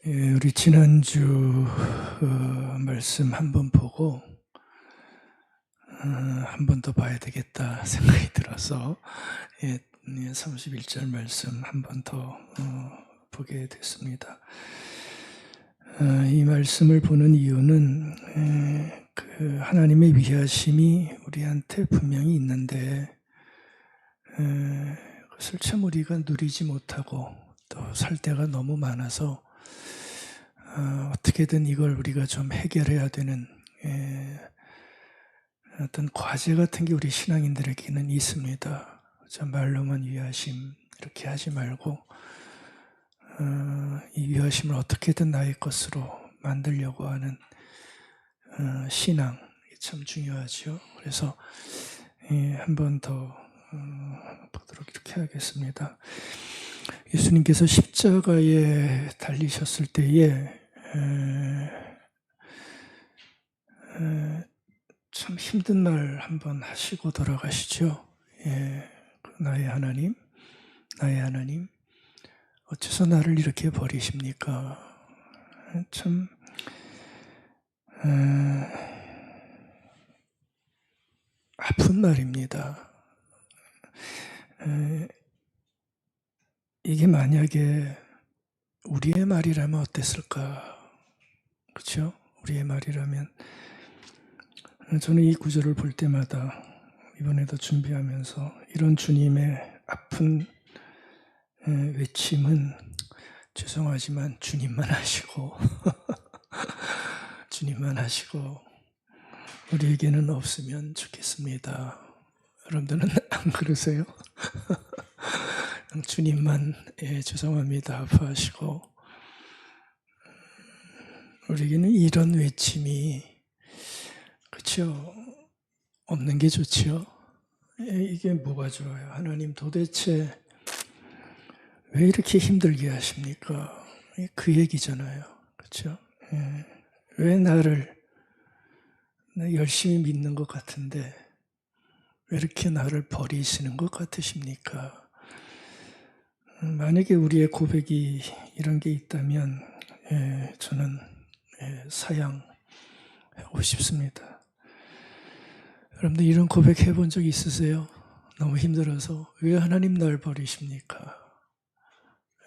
우리 지난주 말씀 한번 보고 한 번 더 봐야 되겠다 생각이 들어서 31절 말씀 한 번 더 보게 됐습니다. 이 말씀을 보는 이유는 그 하나님의 위하심이 우리한테 분명히 있는데 그것을 참 우리가 누리지 못하고 또 살 때가 너무 많아서 어떻게든 이걸 우리가 좀 해결해야 되는 어떤 과제 같은 게 우리 신앙인들에게는 있습니다. 말로만 위하심 이렇게 하지 말고 이 위하심을 어떻게든 나의 것으로 만들려고 하는 신앙 참 중요하죠. 그래서 한 번 더 보도록 이렇게 하겠습니다. 예수님께서 십자가에 달리셨을 때에 참 힘든 말 한번 하시고 돌아가시죠. 나의 하나님, 어째서 나를 이렇게 버리십니까? 참 아픈 말입니다. 이게 만약에 우리의 말이라면 어땠을까? 그렇죠? 우리의 말이라면 저는 이 구절을 볼 때마다 이번에도 준비하면서 이런 주님의 아픈 외침은 죄송하지만 주님만 하시고 주님만 하시고 우리에게는 없으면 좋겠습니다. 여러분들은 안 그러세요? 주님만 죄송합니다 아파하시고 우리에게는 이런 외침이 그렇죠? 없는 게 좋죠. 이게 뭐가 좋아요? 하나님 도대체 왜 이렇게 힘들게 하십니까? 그 얘기잖아요. 그렇죠? 왜 나를 열심히 믿는 것 같은데 왜 이렇게 나를 버리시는 것 같으십니까? 만약에 우리의 고백이 이런 게 있다면 저는 사양하고 싶습니다. 여러분들 이런 고백 해본 적 있으세요? 너무 힘들어서 왜 하나님 날 버리십니까?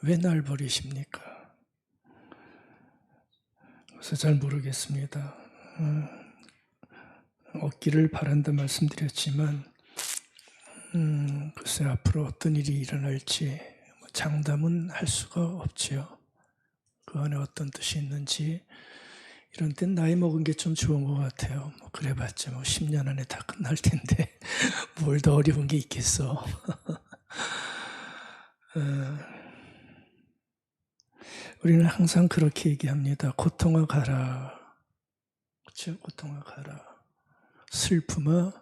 왜 날 버리십니까? 그래서 잘 모르겠습니다. 얻기를 바란다 말씀드렸지만 글쎄 앞으로 어떤 일이 일어날지 장담은 할 수가 없지요. 그 안에 어떤 뜻이 있는지 이런 땐 나이 먹은 게 좀 좋은 것 같아요. 그래봤자 10년 안에 다 끝날 텐데 뭘 더 어려운 게 있겠어. 우리는 항상 그렇게 얘기합니다. 고통아 가라. 그렇죠? 고통아 가라. 슬픔아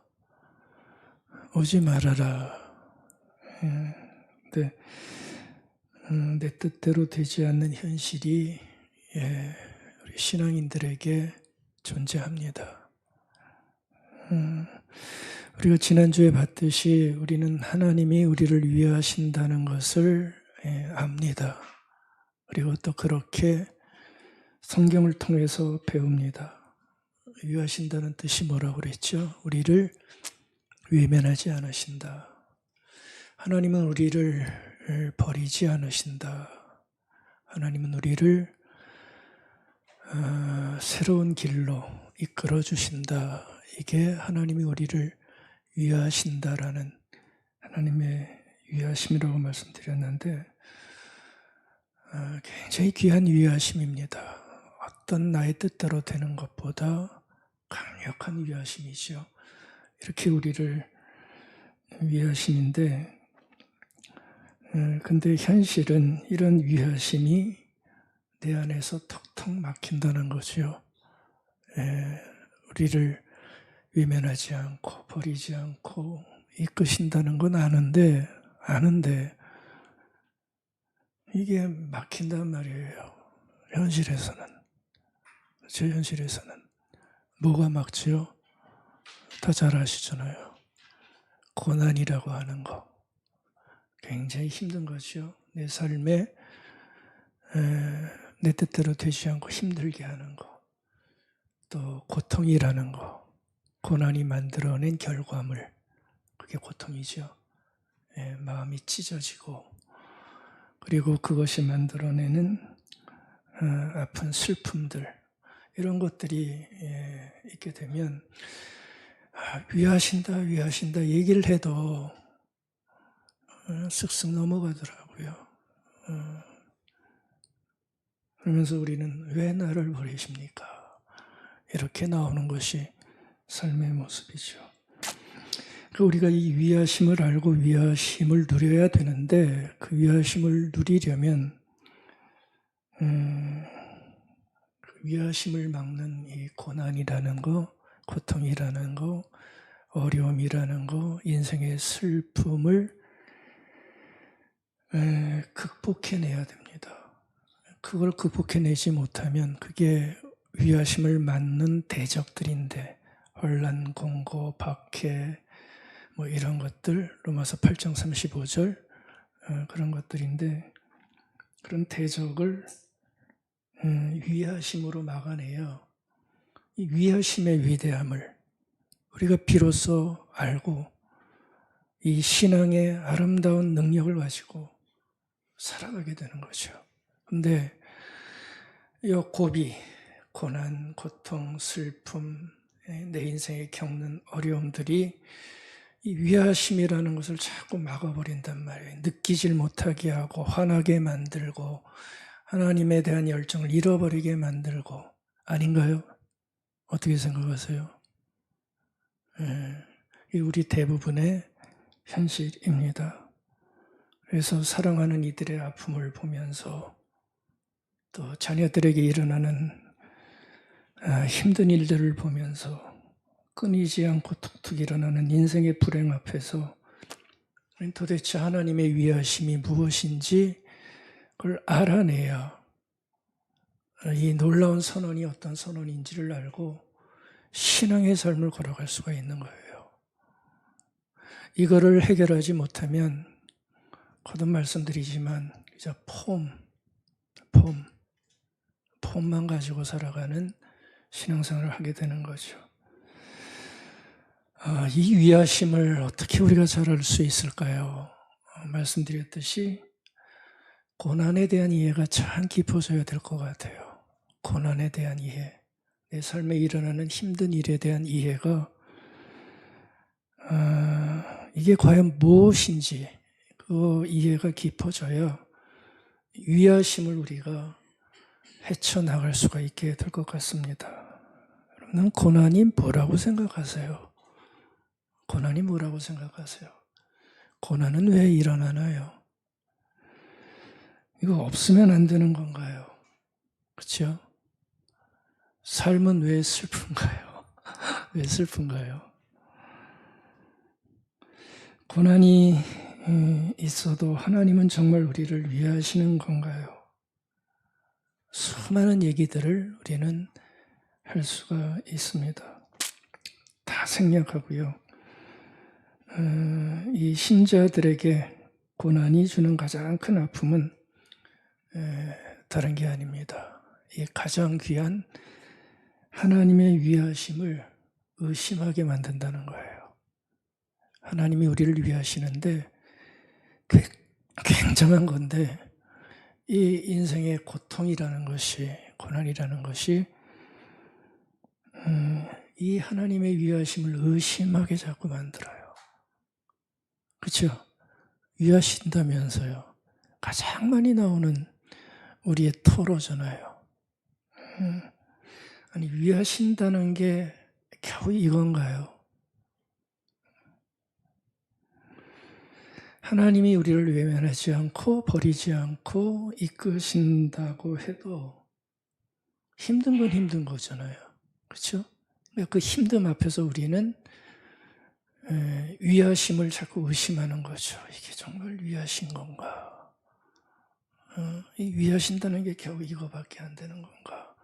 오지 말아라. 근데 내 뜻대로 되지 않는 현실이 우리 신앙인들에게 존재합니다. 우리가 지난주에 봤듯이 우리는 하나님이 우리를 위하신다는 것을 압니다. 그리고 또 그렇게 성경을 통해서 배웁니다. 위하신다는 뜻이 뭐라고 그랬죠? 우리를 외면하지 않으신다. 하나님은 우리를 버리지 않으신다. 하나님은 우리를 새로운 길로 이끌어 주신다. 이게 하나님이 우리를 위하신다라는 하나님의 위하심이라고 말씀드렸는데 굉장히 귀한 위하심입니다. 어떤 나의 뜻대로 되는 것보다 강력한 위하심이죠. 이렇게 우리를 위하심인데 근데 현실은 이런 위하심이 내 안에서 턱턱 막힌다는 거죠. 우리를 외면하지 않고 버리지 않고 이끄신다는 건 아는데 이게 막힌단 말이에요. 현실에서는. 제 현실에서는. 뭐가 막지요? 다 잘 아시잖아요. 고난이라고 하는 거. 굉장히 힘든 거죠. 내 삶에 내 뜻대로 되지 않고 힘들게 하는 거, 또 고통이라는 거, 고난이 만들어낸 결과물, 그게 고통이죠. 예, 마음이 찢어지고, 그리고 그것이 만들어내는 아픈 슬픔들, 이런 것들이 있게 되면 위하신다 얘기를 해도 쓱쓱 넘어가더라고요. 그러면서 우리는 왜 나를 버리십니까? 이렇게 나오는 것이 삶의 모습이죠. 우리가 이 위하심을 알고 위하심을 누려야 되는데, 그 위하심을 누리려면 그 위하심을 막는 이 고난이라는 거, 고통이라는 거, 어려움이라는 거, 인생의 슬픔을 극복해내야 됩니다. 그걸 극복해내지 못하면 그게 위하심을 막는 대적들인데, 혼란, 공고, 박해, 뭐 이런 것들, 로마서 8장 35절 그런 것들인데, 그런 대적을 위하심으로 막아내요. 이 위하심의 위대함을 우리가 비로소 알고 이 신앙의 아름다운 능력을 가지고 살아가게 되는 거죠. 근데 이 고비, 고난, 고통, 슬픔, 내 인생에 겪는 어려움들이 이 위하심이라는 것을 자꾸 막아버린단 말이에요. 느끼질 못하게 하고 화나게 만들고 하나님에 대한 열정을 잃어버리게 만들고, 아닌가요? 어떻게 생각하세요? 이 우리 대부분의 현실입니다. 그래서 사랑하는 이들의 아픔을 보면서 또 자녀들에게 일어나는 힘든 일들을 보면서 끊이지 않고 툭툭 일어나는 인생의 불행 앞에서 도대체 하나님의 위하심이 무엇인지 그걸 알아내야 이 놀라운 선언이 어떤 선언인지를 알고 신앙의 삶을 걸어갈 수가 있는 거예요. 이거를 해결하지 못하면 거듭 말씀드리지만 이제 폼만 가지고 살아가는 신앙생활을 하게 되는 거죠. 이 위하심을 어떻게 우리가 잘 알 수 있을까요? 말씀드렸듯이 고난에 대한 이해가 참 깊어져야 될 것 같아요. 고난에 대한 이해, 내 삶에 일어나는 힘든 일에 대한 이해가 이게 과연 무엇인지 그 이해가 깊어져야 위하심을 우리가 헤쳐나갈 수가 있게 될 것 같습니다. 여러분, 고난이 뭐라고 생각하세요? 고난이 뭐라고 생각하세요? 고난은 왜 일어나나요? 이거 없으면 안 되는 건가요? 그렇죠? 삶은 왜 슬픈가요? 왜 슬픈가요? 고난이 있어도 하나님은 정말 우리를 위하시는 건가요? 수많은 얘기들을 우리는 할 수가 있습니다. 다 생략하고요. 이 신자들에게 고난이 주는 가장 큰 아픔은 다른 게 아닙니다. 이 가장 귀한 하나님의 위하심을 의심하게 만든다는 거예요. 하나님이 우리를 위하시는데 굉장한 건데, 이 인생의 고통이라는 것이, 고난이라는 것이 이 하나님의 위하심을 의심하게 자꾸 만들어요. 그렇죠? 위하신다면서요. 가장 많이 나오는 우리의 토로잖아요. 아니, 위하신다는 게 겨우 이건가요? 하나님이 우리를 외면하지 않고 버리지 않고 이끄신다고 해도 힘든 건 힘든 거잖아요. 그렇죠? 그 힘듦 앞에서 우리는 위하심을 자꾸 의심하는 거죠. 이게 정말 위하신 건가? 이 위하신다는 게 겨우 이거밖에 안 되는 건가?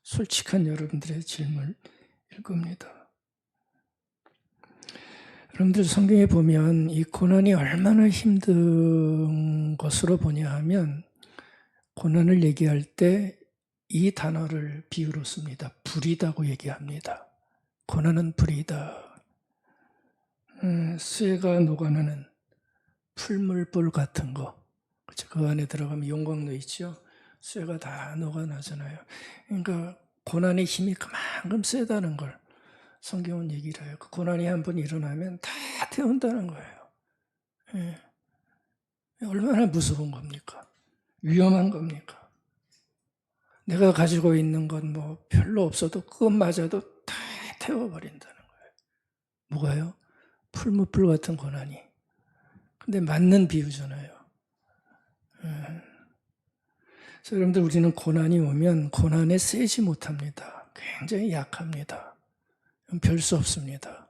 솔직한 여러분들의 질문일 겁니다. 여러분들 성경에 보면 이 고난이 얼마나 힘든 것으로 보냐 하면, 고난을 얘기할 때 이 단어를 비유로 씁니다. 불이다고 얘기합니다. 고난은 불이다. 쇠가 녹아나는 풀물불 같은 거. 그렇죠? 그 안에 들어가면 용광로 있죠? 쇠가 다 녹아나잖아요. 그러니까 고난의 힘이 그만큼 세다는 걸 성경은 얘기를 해요. 그 고난이 한번 일어나면 다 태운다는 거예요. 예. 얼마나 무서운 겁니까? 위험한 겁니까? 내가 가지고 있는 건 뭐 별로 없어도 그것마저도 다 태워버린다는 거예요. 뭐가요? 풀무불 같은 고난이. 근데 맞는 비유잖아요. 그래서 여러분들 우리는 고난이 오면 고난에 세지 못합니다. 굉장히 약합니다. 별 수 없습니다.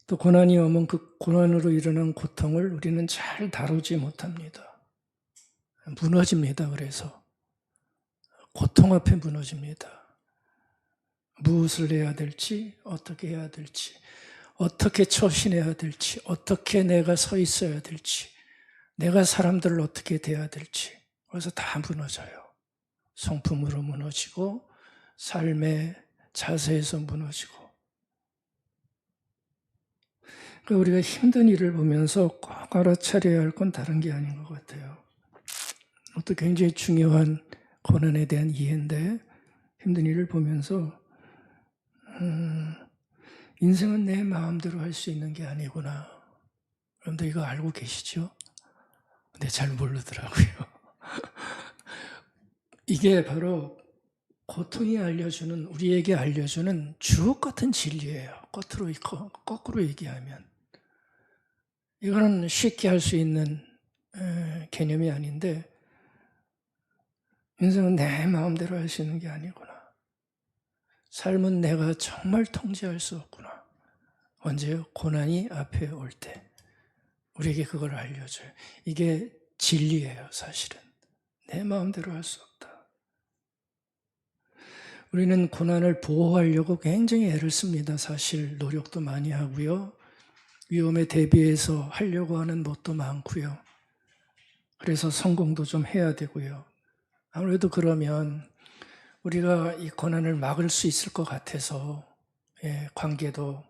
또 고난이 오면 그 고난으로 일어난 고통을 우리는 잘 다루지 못합니다. 무너집니다. 그래서 고통 앞에 무너집니다. 무엇을 해야 될지, 어떻게 해야 될지, 어떻게 처신해야 될지, 어떻게 내가 서 있어야 될지, 내가 사람들을 어떻게 대해야 될지, 그래서 다 무너져요. 성품으로 무너지고 삶의 자세에서 무너지고. 그러니까 우리가 힘든 일을 보면서 꼭 알아차려야 할 건 다른 게 아닌 것 같아요. 또 굉장히 중요한 고난에 대한 이해인데, 힘든 일을 보면서 인생은 내 마음대로 할 수 있는 게 아니구나. 여러분들 이거 알고 계시죠? 근데 잘 모르더라고요. 이게 바로 고통이 알려주는, 우리에게 알려주는 주옥 같은 진리예요. 거꾸로 얘기하면. 이거는 쉽게 할 수 있는 개념이 아닌데, 인생은 내 마음대로 할 수 있는 게 아니구나. 삶은 내가 정말 통제할 수 없구나. 언제요? 고난이 앞에 올 때. 우리에게 그걸 알려줘요. 이게 진리예요, 사실은. 내 마음대로 할 수 없다. 우리는 고난을 보호하려고 굉장히 애를 씁니다. 사실 노력도 많이 하고요. 위험에 대비해서 하려고 하는 것도 많고요. 그래서 성공도 좀 해야 되고요. 아무래도 그러면 우리가 이 고난을 막을 수 있을 것 같아서 관계도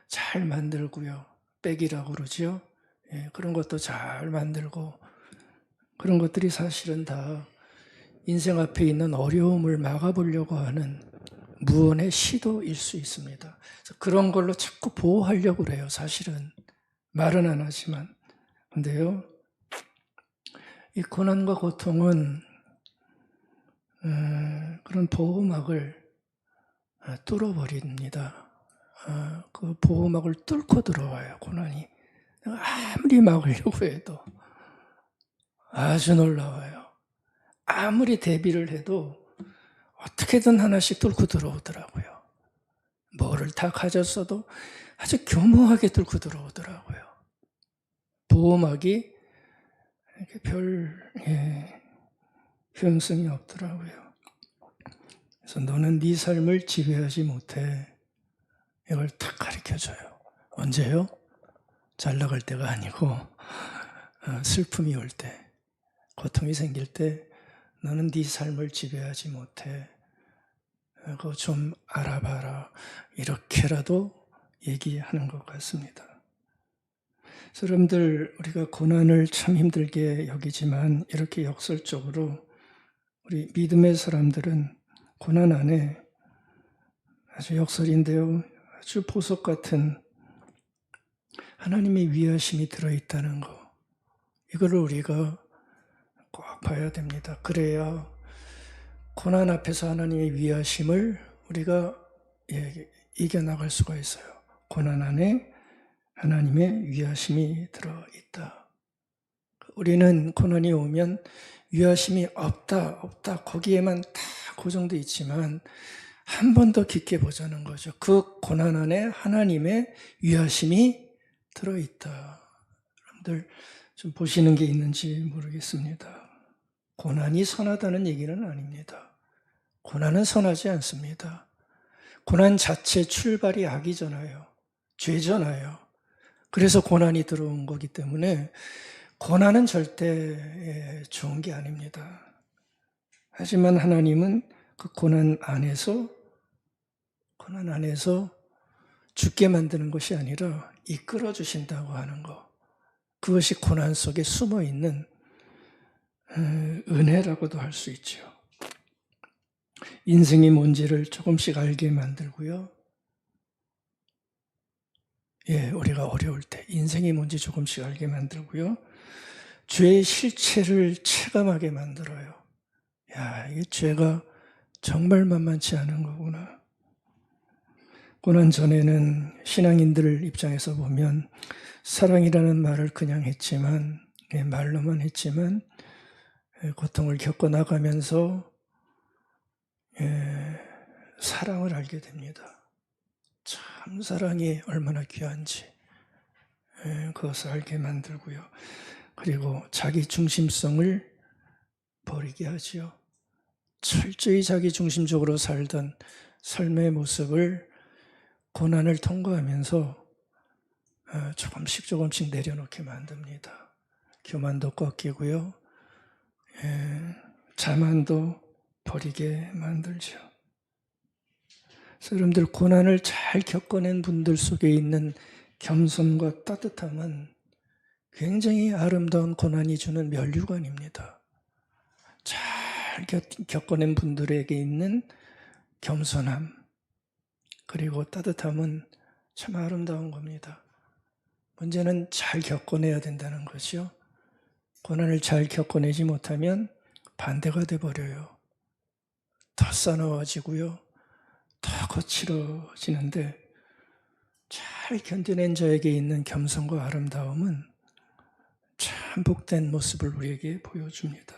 잘 만들고요. 백이라고 그러죠. 그런 것도 잘 만들고 그런 것들이 사실은 다 인생 앞에 있는 어려움을 막아보려고 하는 무언의 시도일 수 있습니다. 그런 걸로 자꾸 보호하려고 그래요. 사실은 말은 안 하지만. 근데요, 이 고난과 고통은 그런 보호막을 뚫어버립니다. 그 보호막을 뚫고 들어와요. 고난이. 아무리 막으려고 해도 아주 놀라워요. 아무리 대비를 해도 어떻게든 하나씩 뚫고 들어오더라고요. 뭐를 다 가졌어도 아주 교묘하게 뚫고 들어오더라고요. 보호막이 이렇게 별 효용성이 없더라고요. 그래서 너는 네 삶을 지배하지 못해. 이걸 탁 가르쳐줘요. 언제요? 잘 나갈 때가 아니고 슬픔이 올 때, 고통이 생길 때 너는 네 삶을 지배하지 못해. 그거 좀 알아봐라. 이렇게라도 얘기하는 것 같습니다. 그래서 여러분들 우리가 고난을 참 힘들게 여기지만 이렇게 역설적으로 우리 믿음의 사람들은 고난 안에 아주 역설인데요. 아주 보석 같은 하나님의 위하심이 들어있다는 거. 이거를 우리가 꼭 봐야 됩니다. 그래야 고난 앞에서 하나님의 위하심을 우리가 이겨나갈 수가 있어요. 고난 안에 하나님의 위하심이 들어있다. 우리는 고난이 오면 위하심이 없다 거기에만 다 고정되어 있지만 한 번 더 깊게 보자는 거죠. 그 고난 안에 하나님의 위하심이 들어있다. 여러분들 좀 보시는 게 있는지 모르겠습니다. 고난이 선하다는 얘기는 아닙니다. 고난은 선하지 않습니다. 고난 자체 출발이 악이잖아요. 죄잖아요. 그래서 고난이 들어온 거기 때문에 고난은 절대 좋은 게 아닙니다. 하지만 하나님은 그 고난 안에서 죽게 만드는 것이 아니라 이끌어 주신다고 하는 것. 그것이 고난 속에 숨어 있는 은혜라고도 할 수 있죠. 인생이 뭔지를 조금씩 알게 만들고요. 우리가 어려울 때 인생이 뭔지 조금씩 알게 만들고요. 죄의 실체를 체감하게 만들어요. 이게 죄가 정말 만만치 않은 거구나. 고난 전에는 신앙인들 입장에서 보면 사랑이라는 말을 그냥 했지만, 말로만 했지만 고통을 겪어나가면서 사랑을 알게 됩니다. 참 사랑이 얼마나 귀한지 그것을 알게 만들고요. 그리고 자기 중심성을 버리게 하지요. 철저히 자기 중심적으로 살던 삶의 모습을 고난을 통과하면서 조금씩 내려놓게 만듭니다. 교만도 꺾이고요. 자만도 버리게 만들죠. 그래서 여러분들 고난을 잘 겪어낸 분들 속에 있는 겸손과 따뜻함은 굉장히 아름다운 고난이 주는 면류관입니다. 잘 겪어낸 분들에게 있는 겸손함 그리고 따뜻함은 참 아름다운 겁니다. 문제는 잘 겪어내야 된다는 것이요. 고난을 잘 겪어내지 못하면 반대가 돼버려요. 더 싸나워지고요. 더 거칠어지는데 잘 견뎌낸 자에게 있는 겸손과 아름다움은 참 복된 모습을 우리에게 보여줍니다.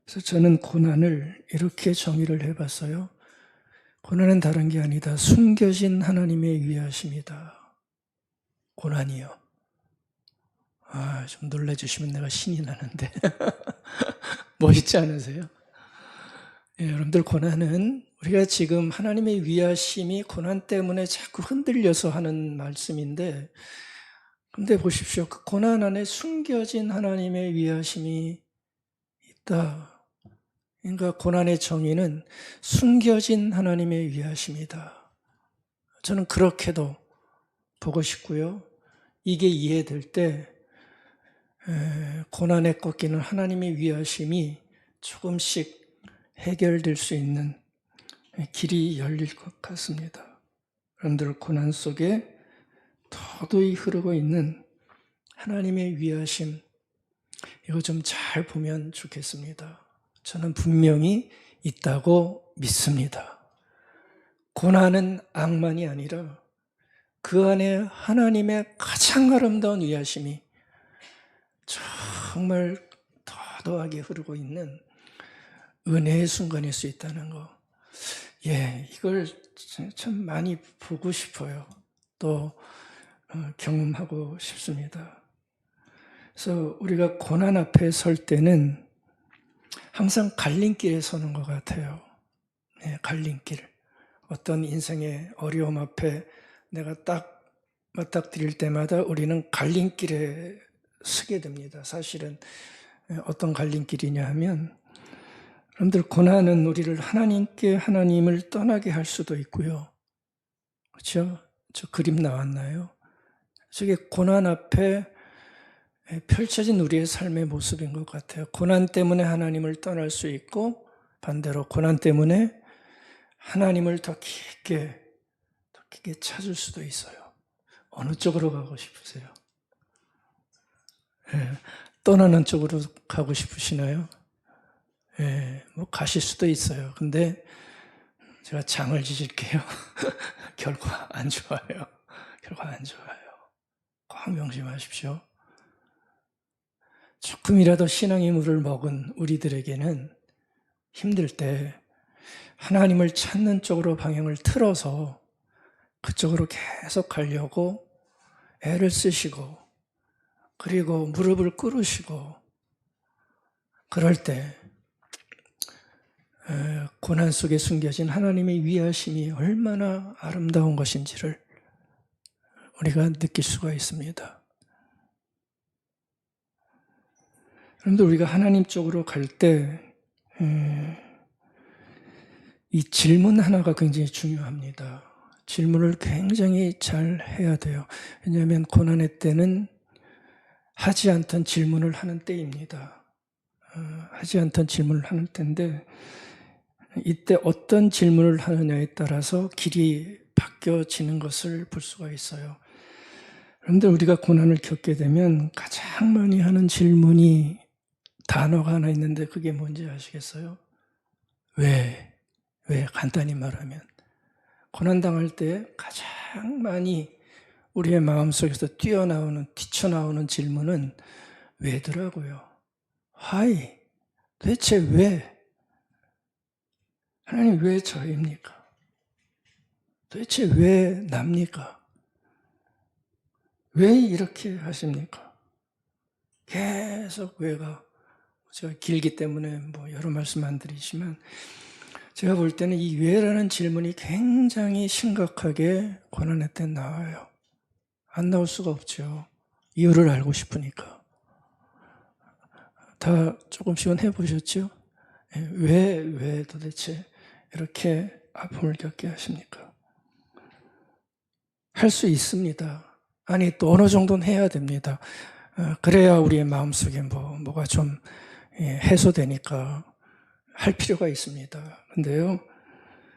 그래서 저는 고난을 이렇게 정의를 해봤어요. 고난은 다른 게 아니다. 숨겨진 하나님의 위하심이다. 고난이요. 좀 놀라주시면 내가 신이 나는데 멋있지 않으세요? 여러분들 고난은 우리가 지금 하나님의 위하심이 고난 때문에 자꾸 흔들려서 하는 말씀인데 근데 보십시오. 그 고난 안에 숨겨진 하나님의 위하심이 있다. 그러니까 고난의 정의는 숨겨진 하나님의 위하심이다. 저는 그렇게도 보고 싶고요. 이게 이해될 때 고난에 꺾이는 하나님의 위하심이 조금씩 해결될 수 있는 길이 열릴 것 같습니다. 여러분들 고난 속에 도도히 흐르고 있는 하나님의 위하심 이거 좀 잘 보면 좋겠습니다. 저는 분명히 있다고 믿습니다. 고난은 악만이 아니라 그 안에 하나님의 가장 아름다운 위하심이 정말 도도하게 흐르고 있는 은혜의 순간일 수 있다는 거. 이걸 참 많이 보고 싶어요. 또 경험하고 싶습니다. 그래서 우리가 고난 앞에 설 때는 항상 갈림길에 서는 것 같아요. 갈림길. 어떤 인생의 어려움 앞에 내가 딱 맞닥뜨릴 때마다 우리는 갈림길에 서게 됩니다. 사실은 어떤 갈림길이냐 하면 여러분들 고난은 우리를 하나님을 떠나게 할 수도 있고요. 그렇죠? 저 그림 나왔나요? 저게 고난 앞에 펼쳐진 우리의 삶의 모습인 것 같아요. 고난 때문에 하나님을 떠날 수 있고 반대로 고난 때문에 하나님을 더 깊게 찾을 수도 있어요. 어느 쪽으로 가고 싶으세요? 떠나는 쪽으로 가고 싶으시나요? 가실 수도 있어요. 근데 제가 장을 지질게요. 결과 안 좋아요. 결과 안 좋아요. 꼭 명심하십시오. 조금이라도 신앙의 물을 먹은 우리들에게는 힘들 때 하나님을 찾는 쪽으로 방향을 틀어서 그쪽으로 계속 가려고 애를 쓰시고 그리고 무릎을 꿇으시고 그럴 때 고난 속에 숨겨진 하나님의 위하심이 얼마나 아름다운 것인지를 우리가 느낄 수가 있습니다. 그런데 우리가 하나님 쪽으로 갈 때 이 질문 하나가 굉장히 중요합니다. 질문을 굉장히 잘 해야 돼요. 왜냐하면 고난의 때는 하지 않던 질문을 하는 때입니다. 하지 않던 질문을 하는 때인데 이때 어떤 질문을 하느냐에 따라서 길이 바뀌어지는 것을 볼 수가 있어요. 여러분들 우리가 고난을 겪게 되면 가장 많이 하는 질문이 단어가 하나 있는데 그게 뭔지 아시겠어요? 왜? 간단히 말하면 고난당할 때 가장 많이 우리의 마음속에서 뛰쳐나오는 질문은 왜더라고요. Why? 도대체 왜? 하나님 왜 저입니까? 도대체 왜 납니까? 왜 이렇게 하십니까? 계속 왜가 제가 길기 때문에 여러 말씀 안 드리지만 제가 볼 때는 이 왜라는 질문이 굉장히 심각하게 고난의 때 나와요. 안 나올 수가 없죠. 이유를 알고 싶으니까. 다 조금씩은 해보셨죠? 왜 도대체 이렇게 아픔을 겪게 하십니까? 할 수 있습니다. 아니 또 어느 정도는 해야 됩니다. 그래야 우리의 마음속에 뭐가 좀 해소되니까 할 필요가 있습니다. 근데요,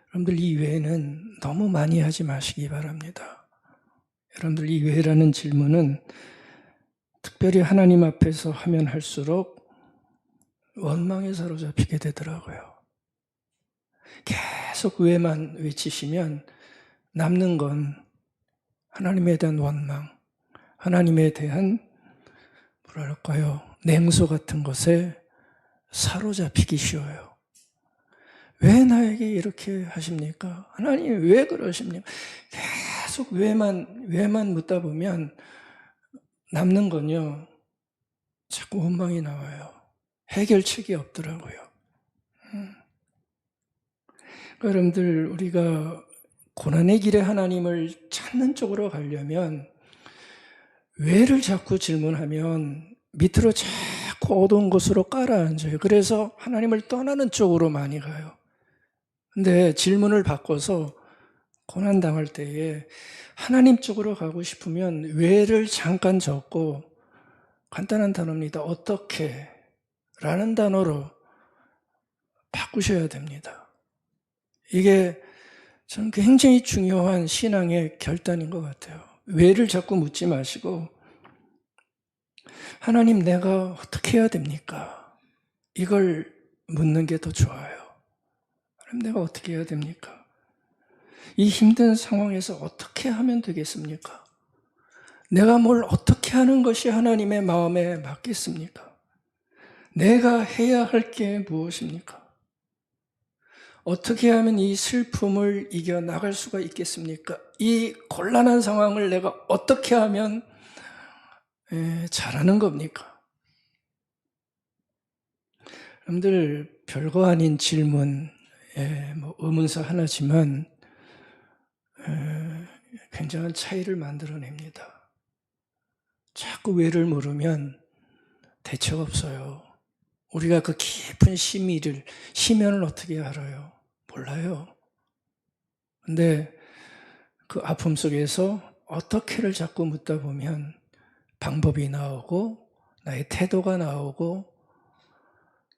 여러분들 이 외에는 너무 많이 하지 마시기 바랍니다. 여러분들 이 왜라는 질문은 특별히 하나님 앞에서 하면 할수록 원망에 사로잡히게 되더라고요. 계속 왜만 외치시면 남는 건 하나님에 대한 원망, 하나님에 대한 냉소 같은 것에 사로잡히기 쉬워요. 왜 나에게 이렇게 하십니까? 하나님 왜 그러십니까? 계속 왜만 묻다 보면 남는 건요, 자꾸 원망이 나와요. 해결책이 없더라고요. 그러니까 여러분들 우리가 고난의 길에 하나님을 찾는 쪽으로 가려면 왜를 자꾸 질문하면 밑으로 자꾸 어두운 곳으로 깔아앉아요. 그래서 하나님을 떠나는 쪽으로 많이 가요. 근데 질문을 바꿔서 고난당할 때에 하나님 쪽으로 가고 싶으면 왜를 잠깐 적고 간단한 단어입니다. 어떻게? 라는 단어로 바꾸셔야 됩니다. 이게 저는 굉장히 중요한 신앙의 결단인 것 같아요. 왜를 자꾸 묻지 마시고 하나님 내가 어떻게 해야 됩니까? 이걸 묻는 게 더 좋아요. 하나님 내가 어떻게 해야 됩니까? 이 힘든 상황에서 어떻게 하면 되겠습니까? 내가 뭘 어떻게 하는 것이 하나님의 마음에 맞겠습니까? 내가 해야 할 게 무엇입니까? 어떻게 하면 이 슬픔을 이겨나갈 수가 있겠습니까? 이 곤란한 상황을 내가 어떻게 하면 잘하는 겁니까? 여러분들 별거 아닌 질문, 의문사 하나지만 굉장한 차이를 만들어냅니다. 자꾸 왜를 물으면 대책 없어요. 우리가 그 깊은 심연을 어떻게 알아요? 몰라요. 근데 그 아픔 속에서 어떻게를 자꾸 묻다 보면 방법이 나오고 나의 태도가 나오고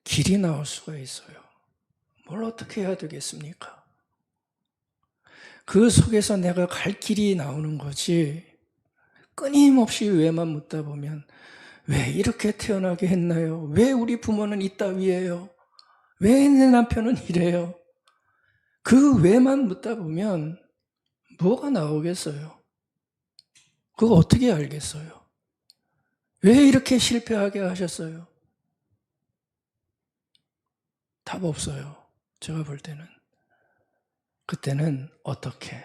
길이 나올 수가 있어요. 뭘 어떻게 해야 되겠습니까? 그 속에서 내가 갈 길이 나오는 거지 끊임없이 왜만 묻다 보면 왜 이렇게 태어나게 했나요? 왜 우리 부모는 이따위예요? 왜 내 남편은 이래요? 그 왜만 묻다 보면 뭐가 나오겠어요? 그거 어떻게 알겠어요? 왜 이렇게 실패하게 하셨어요? 답 없어요. 제가 볼 때는. 그때는 어떻게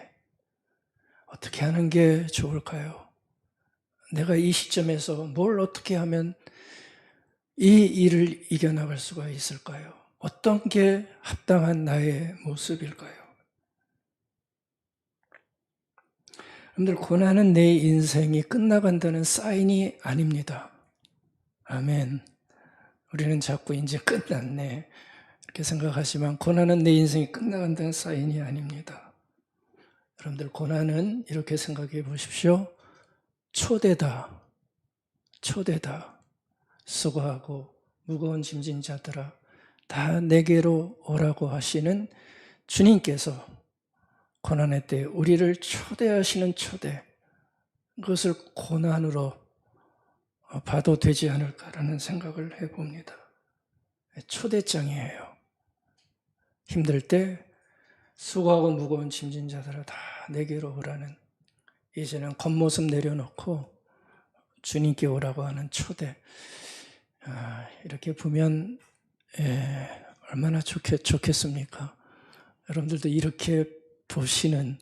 하는 게 좋을까요? 내가 이 시점에서 뭘 어떻게 하면 이 일을 이겨나갈 수가 있을까요? 어떤 게 합당한 나의 모습일까요? 여러분들, 고난은 내 인생이 끝나간다는 사인이 아닙니다. 아멘. 우리는 자꾸 이제 끝났네 이렇게 생각하지만 고난은 내 인생이 끝나간다는 사인이 아닙니다. 여러분들 고난은 이렇게 생각해 보십시오. 초대다. 초대다. 수고하고 무거운 짐진 자들아 다 내게로 오라고 하시는 주님께서 고난의 때 우리를 초대하시는 초대, 그것을 고난으로 봐도 되지 않을까라는 생각을 해봅니다. 초대장이에요. 힘들 때 수고하고 무거운 짐진 자들아 다 내게로 오라는, 이제는 겉모습 내려놓고 주님께 오라고 하는 초대. 이렇게 보면 얼마나 좋겠습니까? 여러분들도 이렇게 보시는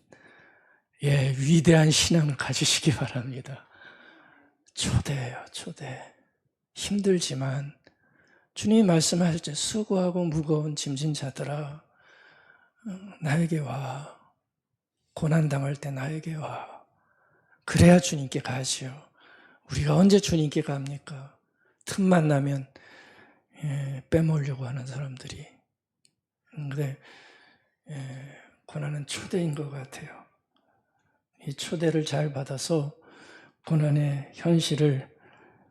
위대한 신앙을 가지시기 바랍니다. 초대예요, 초대. 힘들지만 주님이 말씀하실 때 수고하고 무거운 짐진 자들아 나에게 와. 고난당할 때 나에게 와. 그래야 주님께 가지요. 우리가 언제 주님께 갑니까? 틈만 나면 빼먹으려고 하는 사람들이. 근데 고난은 초대인 것 같아요. 이 초대를 잘 받아서 고난의 현실을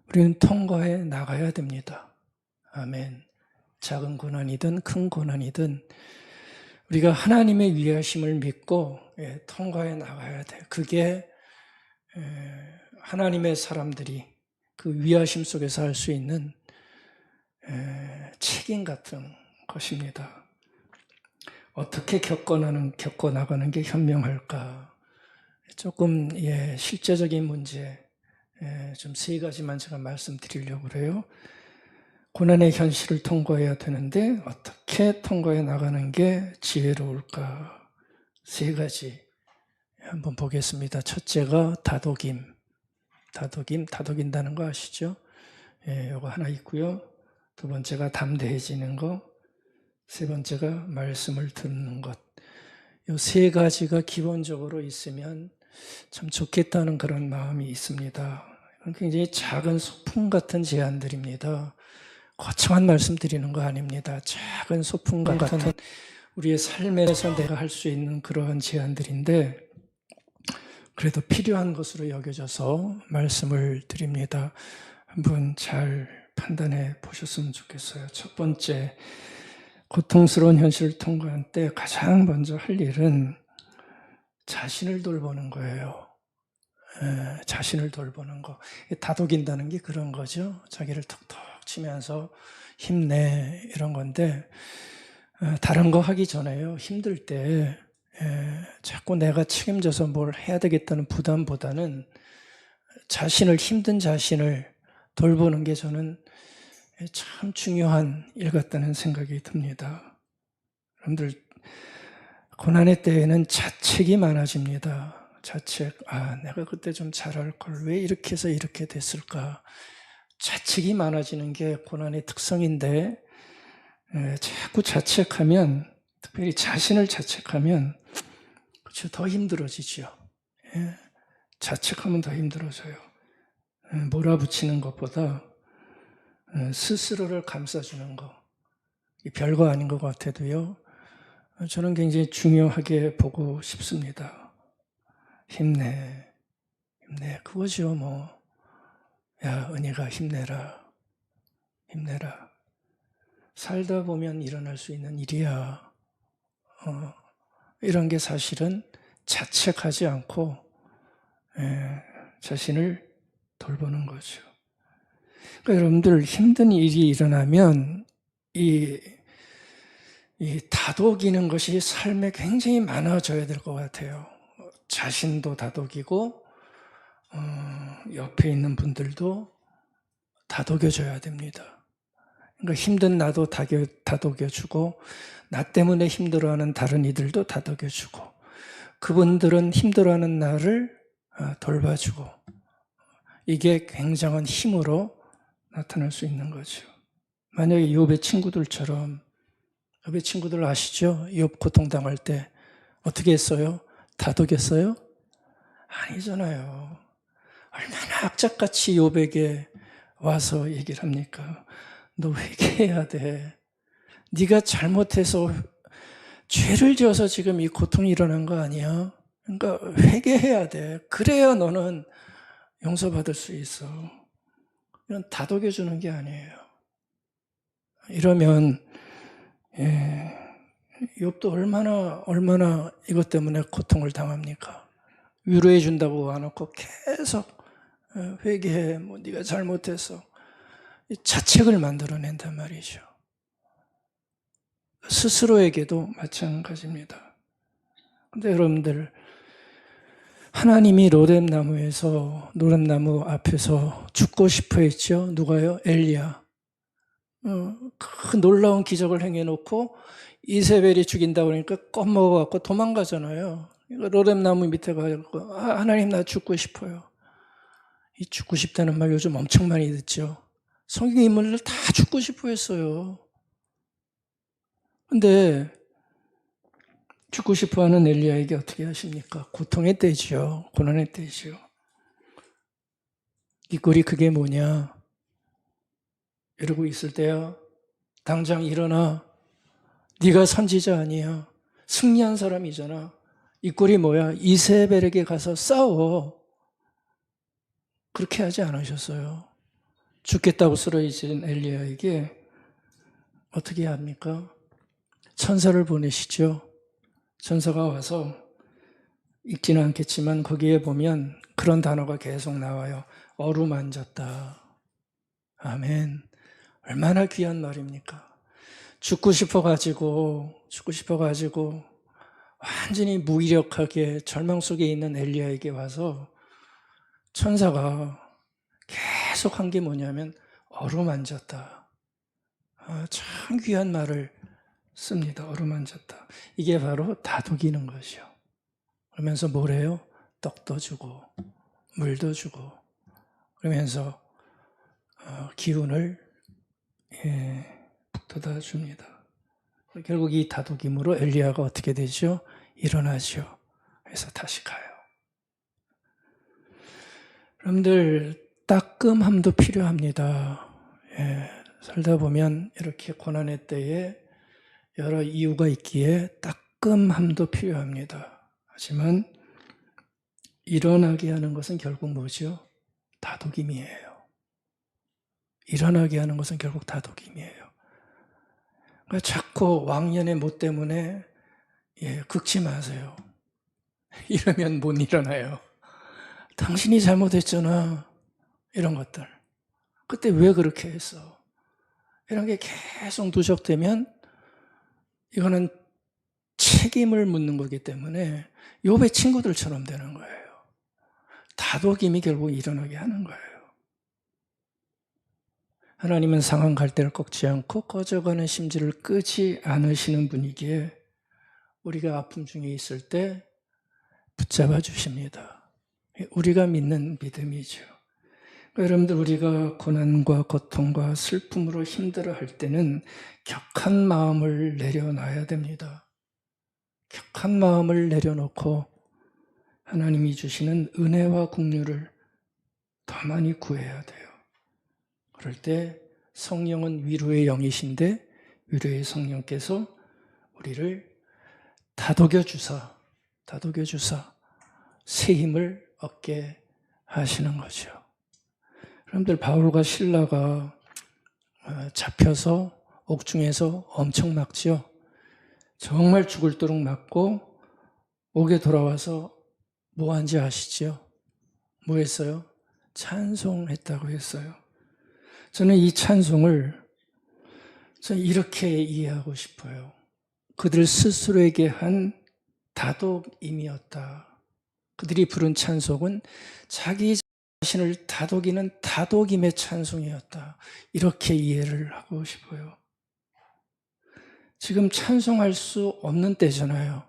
우리는 통과해 나가야 됩니다. 아멘. 작은 고난이든 큰 고난이든 우리가 하나님의 위하심을 믿고 통과해 나가야 돼요. 그게 하나님의 사람들이 그 위하심 속에서 할 수 있는 책임 같은 것입니다. 어떻게 겪어나가는 게 현명할까? 조금 실제적인 문제 좀 세 가지만 제가 말씀드리려고 그래요. 고난의 현실을 통과해야 되는데 어떻게 통과해 나가는 게 지혜로울까? 세 가지 한번 보겠습니다. 첫째가 다독인다는 거 아시죠? 요거 하나 있고요. 두 번째가 담대해지는 거, 세 번째가 말씀을 듣는 것. 요 세 가지가 기본적으로 있으면 참 좋겠다는 그런 마음이 있습니다. 이건 굉장히 작은 소품 같은 제안들입니다. 거창한 말씀 드리는 거 아닙니다. 작은 소품 같은 우리의 삶에서 내가 할 수 있는 그러한 제안들인데 그래도 필요한 것으로 여겨져서 말씀을 드립니다. 한번 잘 판단해 보셨으면 좋겠어요. 첫 번째, 고통스러운 현실을 통과할 때 가장 먼저 할 일은 자신을 돌보는 거예요. 자신을 돌보는 거. 다독인다는 게 그런 거죠. 자기를 톡톡 치면서 힘내 이런 건데 다른 거 하기 전에요. 힘들 때 자꾸 내가 책임져서 뭘 해야 되겠다는 부담보다는 힘든 자신을 돌보는 게 저는 참 중요한 일 같다는 생각이 듭니다. 여러분들 고난의 때에는 자책이 많아집니다. 자책, 내가 그때 좀 잘할 걸 왜 이렇게 해서 이렇게 됐을까? 자책이 많아지는 게 고난의 특성인데 자꾸 자책하면, 특별히 자신을 자책하면 그렇죠, 더 힘들어지죠. 자책하면 더 힘들어져요. 몰아붙이는 것보다 스스로를 감싸주는 거, 별거 아닌 것 같아도요, 저는 굉장히 중요하게 보고 싶습니다. 힘내, 그거죠 뭐. 야, 은혜가 힘내라. 살다 보면 일어날 수 있는 일이야. 이런 게 사실은 자책하지 않고 자신을 돌보는 거죠. 그러니까 여러분들 힘든 일이 일어나면 이 다독이는 것이 삶에 굉장히 많아져야 될 것 같아요. 자신도 다독이고 옆에 있는 분들도 다독여줘야 됩니다. 그러니까 힘든 나도 다독여주고 나 때문에 힘들어하는 다른 이들도 다독여주고 그분들은 힘들어하는 나를 돌봐주고 이게 굉장한 힘으로 나타날 수 있는 거죠. 만약에 욥의 친구들처럼, 욥의 친구들 아시죠? 욥 고통당할 때 어떻게 했어요? 다독였어요? 아니잖아요. 얼마나 악착같이 욥에게 와서 얘기를 합니까? 너 회개해야 돼. 네가 잘못해서 죄를 지어서 지금 이 고통이 일어난 거 아니야? 그러니까 회개해야 돼. 그래야 너는 용서받을 수 있어. 이건 다독여 주는 게 아니에요. 이러면 욥도 얼마나 이것 때문에 고통을 당합니까? 위로해 준다고 와놓고 계속 회개해, 뭐 네가 잘못했어. 자책을 만들어낸단 말이죠. 스스로에게도 마찬가지입니다. 근데 여러분들, 하나님이 로뎀나무 앞에서 죽고 싶어 했죠. 누가요? 엘리야. 그 놀라운 기적을 행해놓고 이세벨이 죽인다고 그러니까 겁먹어갖고 도망가잖아요. 로뎀나무 밑에 가서 하나님 나 죽고 싶어요. 이 죽고 싶다는 말 요즘 엄청 많이 듣죠. 성경 인물들 다 죽고 싶어 했어요. 근데 죽고 싶어 하는 엘리야에게 어떻게 하십니까? 고통의 때지요. 고난의 때지요. 이 꼴이 그게 뭐냐? 이러고 있을 때야 당장 일어나. 네가 선지자 아니야. 승리한 사람이잖아. 이 꼴이 뭐야? 이세벨에게 가서 싸워. 그렇게 하지 않으셨어요. 죽겠다고 쓰러진 엘리야에게 어떻게 합니까? 천사를 보내시죠. 천사가 와서 읽지는 않겠지만 거기에 보면 그런 단어가 계속 나와요. 어루만졌다. 아멘. 얼마나 귀한 말입니까? 죽고 싶어가지고 완전히 무기력하게 절망 속에 있는 엘리야에게 와서 천사가 계속 한 게 뭐냐면 어루만졌다. 참 귀한 말을 씁니다. 어루만졌다. 이게 바로 다독이는 것이요. 그러면서 뭐래요? 떡도 주고 물도 주고 그러면서 기운을 북돋아 줍니다. 결국 이 다독임으로 엘리야가 어떻게 되죠? 일어나죠. 그래서 다시 가요. 여러분들 따끔함도 필요합니다. 살다 보면 이렇게 고난의 때에 여러 이유가 있기에 따끔함도 필요합니다. 하지만 일어나게 하는 것은 결국 뭐죠? 다독임이에요. 일어나게 하는 것은 결국 다독임이에요. 그러니까 자꾸 왕년의 못 때문에 긁지 마세요. 이러면 못 일어나요. 당신이 잘못했잖아. 이런 것들. 그때 왜 그렇게 했어? 이런 게 계속 누적되면 이거는 책임을 묻는 거기 때문에 욥의 친구들처럼 되는 거예요. 다독임이 결국 일어나게 하는 거예요. 하나님은 상한 갈대를 꺾지 않고 꺼져가는 심지를 끄지 않으시는 분이기에 우리가 아픔 중에 있을 때 붙잡아 주십니다. 우리가 믿는 믿음이죠. 여러분들, 우리가 고난과 고통과 슬픔으로 힘들어할 때는 격한 마음을 내려놔야 됩니다. 격한 마음을 내려놓고 하나님이 주시는 은혜와 긍휼을 더 많이 구해야 돼요. 그럴 때 성령은 위로의 영이신데 위로의 성령께서 우리를 다독여 주사 새 힘을 얻게 하시는 거죠. 여러분들, 바울과 실라가 잡혀서 옥중에서 엄청 막지요. 정말 죽을도록 맞고 옥에 돌아와서 뭐 한지 아시죠? 뭐 했어요? 찬송했다고 했어요. 저는 이 찬송을 이렇게 이해하고 싶어요. 그들 스스로에게 한 다독임이었다. 그들이 부른 찬송은 자기 자신을 다독이는 다독임의 찬송이었다. 이렇게 이해를 하고 싶어요. 지금 찬송할 수 없는 때잖아요.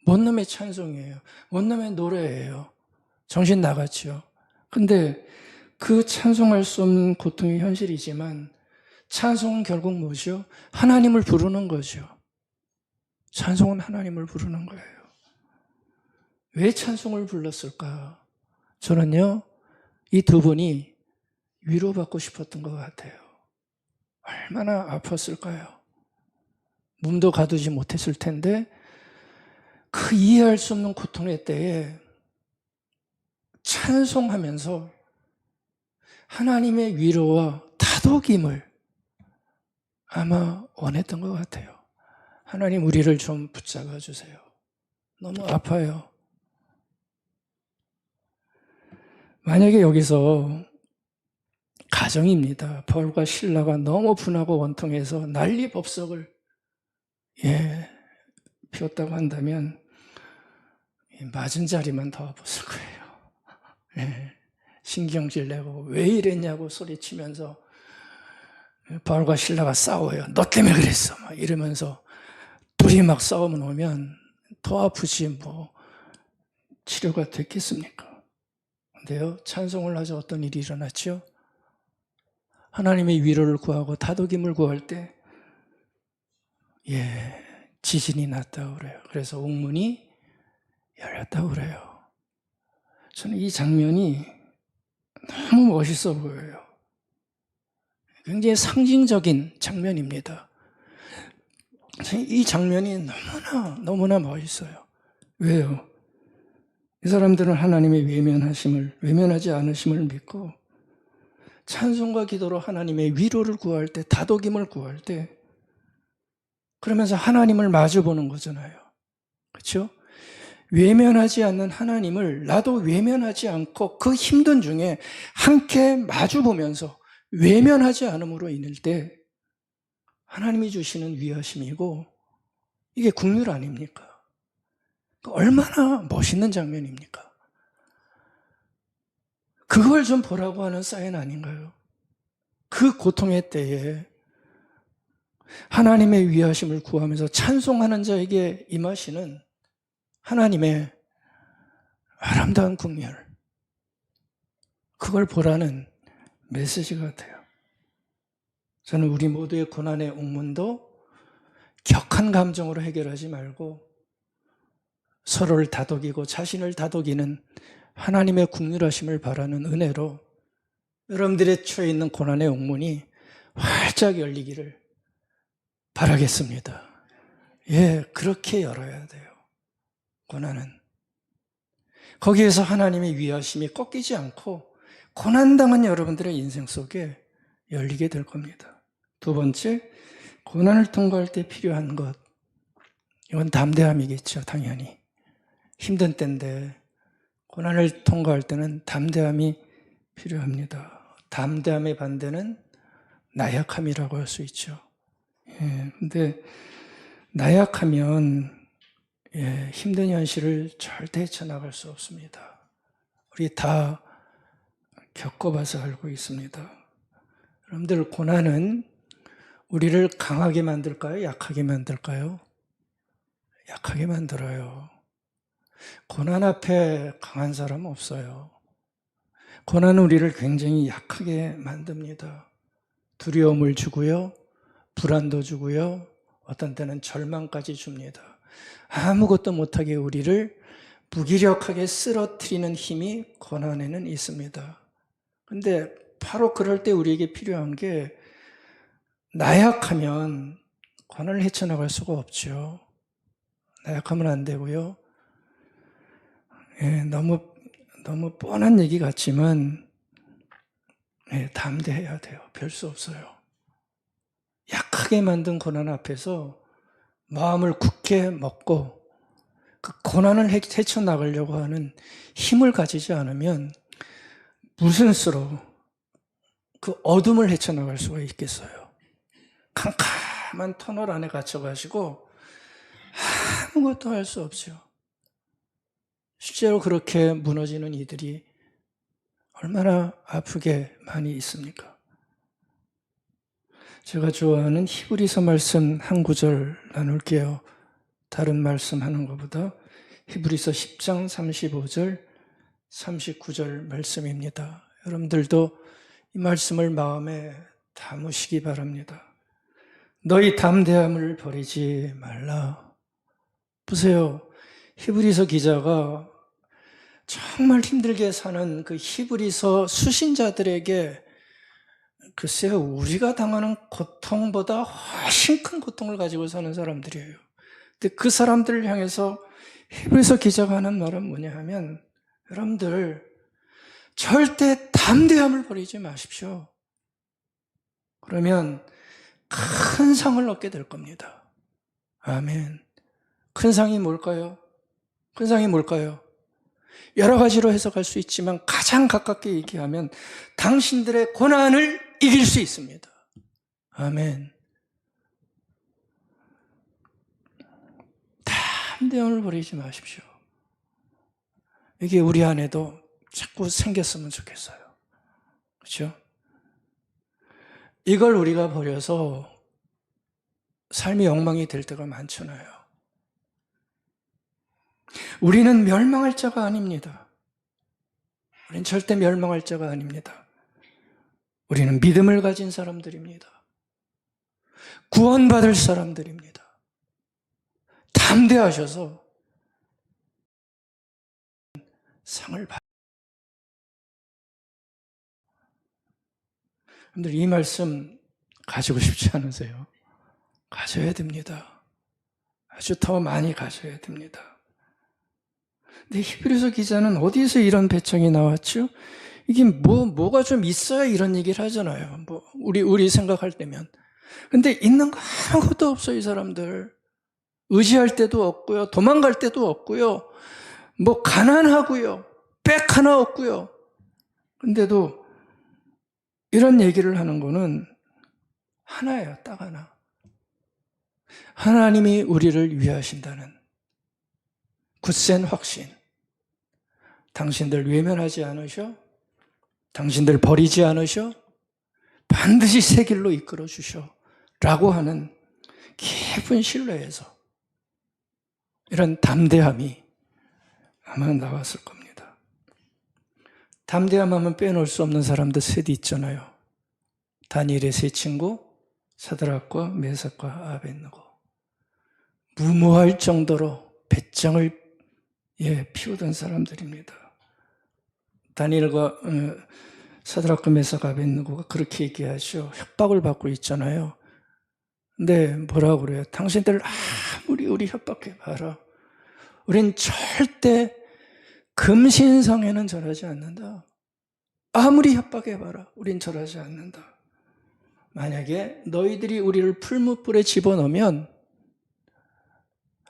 뭔 놈의 찬송이에요. 뭔 놈의 노래예요. 정신 나갔죠. 근데 그 찬송할 수 없는 고통의 현실이지만 찬송은 결국 뭐죠? 하나님을 부르는 거죠. 찬송은 하나님을 부르는 거예요. 왜 찬송을 불렀을까? 저는요, 이 두 분이 위로받고 싶었던 것 같아요. 얼마나 아팠을까요? 몸도 가두지 못했을 텐데 그 이해할 수 없는 고통의 때에 찬송하면서 하나님의 위로와 다독임을 아마 원했던 것 같아요. 하나님 우리를 좀 붙잡아 주세요. 너무 아파요. 만약에 여기서 가정입니다. 바울과 실라가 너무 분하고 원통해서 난리법석을 피웠다고 한다면 맞은 자리만 더 아팠을 거예요. 신경질 내고 왜 이랬냐고 소리치면서 바울과 실라가 싸워요. 너 때문에 그랬어. 막 이러면서 둘이 막 싸움 놓으면 더 아프지 뭐 치료가 됐겠습니까? 근데요, 찬송을 하자 어떤 일이 일어났죠? 하나님의 위로를 구하고 다독임을 구할 때 지진이 났다고 그래요. 그래서 옥문이 열렸다고 그래요. 저는 이 장면이 너무 멋있어 보여요. 굉장히 상징적인 장면입니다. 이 장면이 너무나 멋있어요. 왜요? 이 사람들은 하나님의 외면하지 않으심을 믿고 찬송과 기도로 하나님의 위로를 구할 때, 다독임을 구할 때, 그러면서 하나님을 마주보는 거잖아요. 그렇죠? 외면하지 않는 하나님을 나도 외면하지 않고 그 힘든 중에 함께 마주보면서 외면하지 않음으로 인할 때 하나님이 주시는 위하심이고 이게 긍휼 아닙니까? 얼마나 멋있는 장면입니까? 그걸 좀 보라고 하는 사인 아닌가요? 그 고통의 때에 하나님의 위하심을 구하면서 찬송하는 자에게 임하시는 하나님의 아름다운 긍휼, 그걸 보라는 메시지 같아요. 저는 우리 모두의 고난의 옥문도 격한 감정으로 해결하지 말고 서로를 다독이고 자신을 다독이는 하나님의 긍휼하심을 바라는 은혜로 여러분들의 처해 있는 고난의 옥문이 활짝 열리기를 바라겠습니다. 그렇게 열어야 돼요. 고난은. 거기에서 하나님의 위하심이 꺾이지 않고 고난당한 여러분들의 인생 속에 열리게 될 겁니다. 두 번째, 고난을 통과할 때 필요한 것. 이건 담대함이겠죠, 당연히. 힘든 때인데 고난을 통과할 때는 담대함이 필요합니다. 담대함의 반대는 나약함이라고 할 수 있죠. 근데 나약하면 힘든 현실을 절대 헤쳐나갈 수 없습니다. 우리 다 겪어봐서 알고 있습니다. 여러분들, 고난은 우리를 강하게 만들까요? 약하게 만들까요? 약하게 만들어요. 고난 앞에 강한 사람은 없어요. 고난은 우리를 굉장히 약하게 만듭니다. 두려움을 주고요, 불안도 주고요, 어떤 때는 절망까지 줍니다. 아무것도 못하게 우리를 무기력하게 쓰러뜨리는 힘이 고난에는 있습니다. 근데 바로 그럴 때 우리에게 필요한 게, 나약하면 고난을 헤쳐나갈 수가 없죠. 나약하면 안 되고요. 너무 뻔한 얘기 같지만 담대해야 돼요. 별 수 없어요. 약하게 만든 고난 앞에서 마음을 굳게 먹고 그 고난을 헤쳐나가려고 하는 힘을 가지지 않으면 무슨 수로 그 어둠을 헤쳐나갈 수가 있겠어요. 캄캄한 터널 안에 갇혀가지고 아무것도 할 수 없죠. 실제로 그렇게 무너지는 이들이 얼마나 아프게 많이 있습니까? 제가 좋아하는 히브리서 말씀 한 구절 나눌게요. 다른 말씀 하는 것보다. 히브리서 10장 35절, 39절 말씀입니다. 여러분들도 이 말씀을 마음에 담으시기 바랍니다. 너희 담대함을 버리지 말라. 보세요. 히브리서 기자가 정말 힘들게 사는 그 히브리서 수신자들에게 글쎄요, 우리가 당하는 고통보다 훨씬 큰 고통을 가지고 사는 사람들이에요. 근데 그 사람들을 향해서 히브리서 기자가 하는 말은 뭐냐 하면, 여러분들 절대 담대함을 버리지 마십시오. 그러면 큰 상을 얻게 될 겁니다. 아멘. 큰 상이 뭘까요? 큰 상이 뭘까요? 여러 가지로 해석할 수 있지만 가장 가깝게 얘기하면 당신들의 고난을 이길 수 있습니다. 아멘. 담대함을 버리지 마십시오. 이게 우리 안에도 자꾸 생겼으면 좋겠어요. 그렇죠? 이걸 우리가 버려서 삶이 엉망이 될 때가 많잖아요. 우리는 멸망할 자가 아닙니다. 우리는 절대 멸망할 자가 아닙니다. 우리는 믿음을 가진 사람들입니다. 구원받을 사람들입니다. 담대하셔서 상을 받. 여러분들 이 말씀 가지고 싶지 않으세요? 가져야 됩니다. 아주 더 많이 가져야 됩니다. 근데 히브리서 기자는 어디서 이런 배짱이 나왔죠? 이게 뭐가 좀 있어야 이런 얘기를 하잖아요. 우리 생각할 때면. 근데 있는 거 아무것도 없어요, 이 사람들. 의지할 때도 없고요. 도망갈 때도 없고요. 가난하고요. 백 하나 없고요. 근데도 이런 얘기를 하는 거는 하나예요, 딱 하나. 하나님이 우리를 위하신다는 굳센 확신. 당신들 외면하지 않으셔? 당신들 버리지 않으셔? 반드시 새 길로 이끌어 주셔. 라고 하는 깊은 신뢰에서 이런 담대함이 아마 나왔을 겁니다. 담대함 하면 빼놓을 수 없는 사람들 셋이 있잖아요. 다니엘의 세 친구, 사드락과 메삭과 아벳느고. 무모할 정도로 배짱을 피우던 사람들입니다. 다니엘과 사드락과 메삭 아벳느고가 그렇게 얘기하죠. 협박을 받고 있잖아요. 근데 뭐라고 그래요? 당신들 아무리 우리 협박해봐라. 우린 절대 금신상에는 절하지 않는다. 아무리 협박해봐라. 우린 절하지 않는다. 만약에 너희들이 우리를 풀무불에 집어넣으면